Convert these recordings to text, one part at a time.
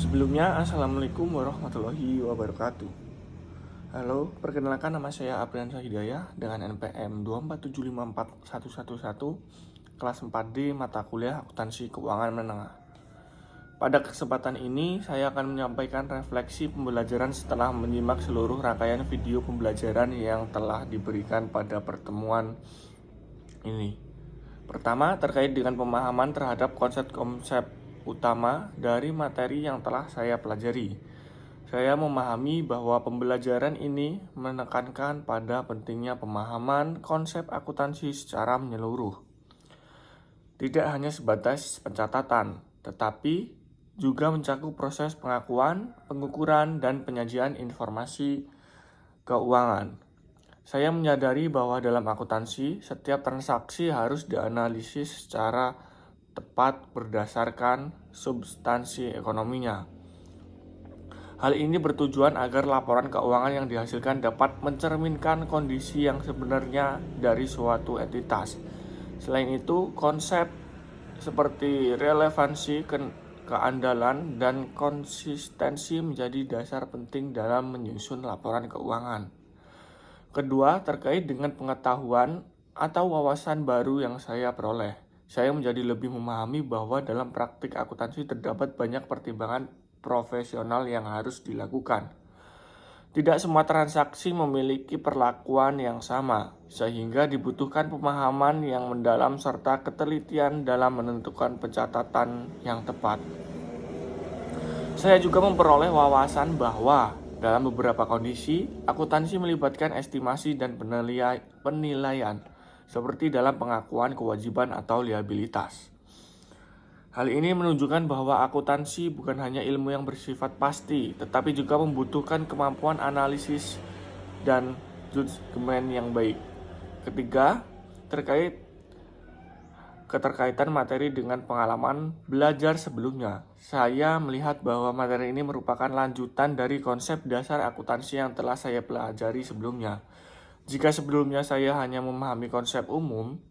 Sebelumnya, Assalamualaikum warahmatullahi wabarakatuh. Halo, perkenalkan nama saya Apriansyah Hidayah dengan NPM 247541111 kelas 4D mata kuliah akuntansi keuangan menengah. Pada kesempatan ini, saya akan menyampaikan refleksi pembelajaran setelah menyimak seluruh rangkaian video pembelajaran yang telah diberikan pada pertemuan ini. Pertama, terkait dengan pemahaman terhadap konsep-konsep utama dari materi yang telah saya pelajari. Saya memahami bahwa pembelajaran ini menekankan pada pentingnya pemahaman konsep akuntansi secara menyeluruh. Tidak hanya sebatas pencatatan, tetapi juga mencakup proses pengakuan, pengukuran, dan penyajian informasi keuangan. Saya menyadari bahwa dalam akuntansi, setiap transaksi harus dianalisis secara tepat berdasarkan substansi ekonominya. Hal ini bertujuan agar laporan keuangan yang dihasilkan dapat mencerminkan kondisi yang sebenarnya dari suatu entitas. Selain itu, konsep seperti relevansi, keandalan, dan konsistensi menjadi dasar penting dalam menyusun laporan keuangan. Kedua, terkait dengan pengetahuan atau wawasan baru yang saya peroleh. Saya menjadi lebih memahami bahwa dalam praktik akuntansi terdapat banyak pertimbangan profesional yang harus dilakukan. Tidak semua transaksi memiliki perlakuan yang sama, sehingga dibutuhkan pemahaman yang mendalam serta ketelitian dalam menentukan pencatatan yang tepat. Saya juga memperoleh wawasan bahwa dalam beberapa kondisi, akuntansi melibatkan estimasi dan penilaian, seperti dalam pengakuan kewajiban atau liabilitas. Hal ini menunjukkan bahwa akuntansi bukan hanya ilmu yang bersifat pasti, tetapi juga membutuhkan kemampuan analisis dan judgement yang baik. Ketiga, keterkaitan materi dengan pengalaman belajar sebelumnya. Saya melihat bahwa materi ini merupakan lanjutan dari konsep dasar akuntansi yang telah saya pelajari sebelumnya. Jika sebelumnya saya hanya memahami konsep umum,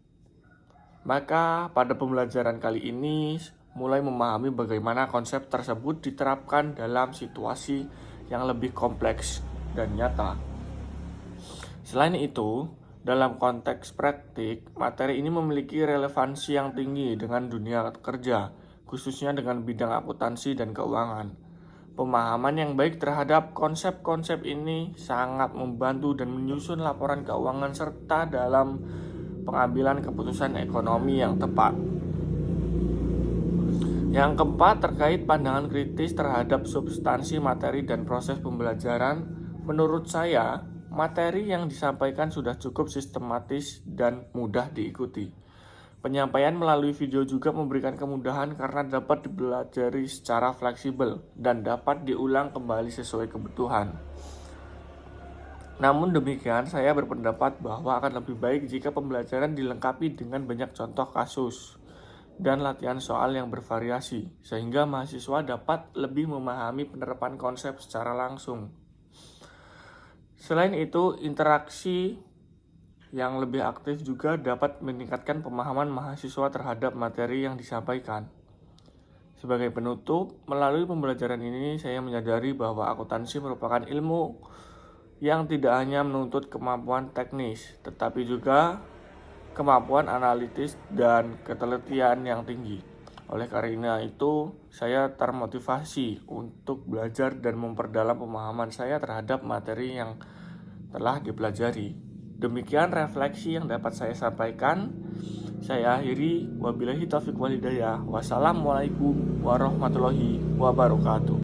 maka pada pembelajaran kali ini mulai memahami bagaimana konsep tersebut diterapkan dalam situasi yang lebih kompleks dan nyata. Selain itu, dalam konteks praktik, materi ini memiliki relevansi yang tinggi dengan dunia kerja, khususnya dengan bidang akuntansi dan keuangan. Pemahaman yang baik terhadap konsep-konsep ini sangat membantu dan menyusun laporan keuangan serta dalam pengambilan keputusan ekonomi yang tepat. Yang keempat, terkait pandangan kritis terhadap substansi materi dan proses pembelajaran. Menurut saya, materi yang disampaikan sudah cukup sistematis dan mudah diikuti. Penyampaian melalui video juga memberikan kemudahan karena dapat dipelajari secara fleksibel dan dapat diulang kembali sesuai kebutuhan. Namun demikian, saya berpendapat bahwa akan lebih baik jika pembelajaran dilengkapi dengan banyak contoh kasus dan latihan soal yang bervariasi, sehingga mahasiswa dapat lebih memahami penerapan konsep secara langsung. Selain itu, interaksi yang lebih aktif juga dapat meningkatkan pemahaman mahasiswa terhadap materi yang disampaikan. Sebagai penutup, melalui pembelajaran ini saya menyadari bahwa akuntansi merupakan ilmu yang tidak hanya menuntut kemampuan teknis, tetapi juga kemampuan analitis dan ketelitian yang tinggi. Oleh karena itu, saya termotivasi untuk belajar dan memperdalam pemahaman saya terhadap materi yang telah dipelajari. Demikian refleksi yang dapat saya sampaikan. Saya akhiri, wabillahi taufiq wal hidayah. Wassalamualaikum warahmatullahi wabarakatuh.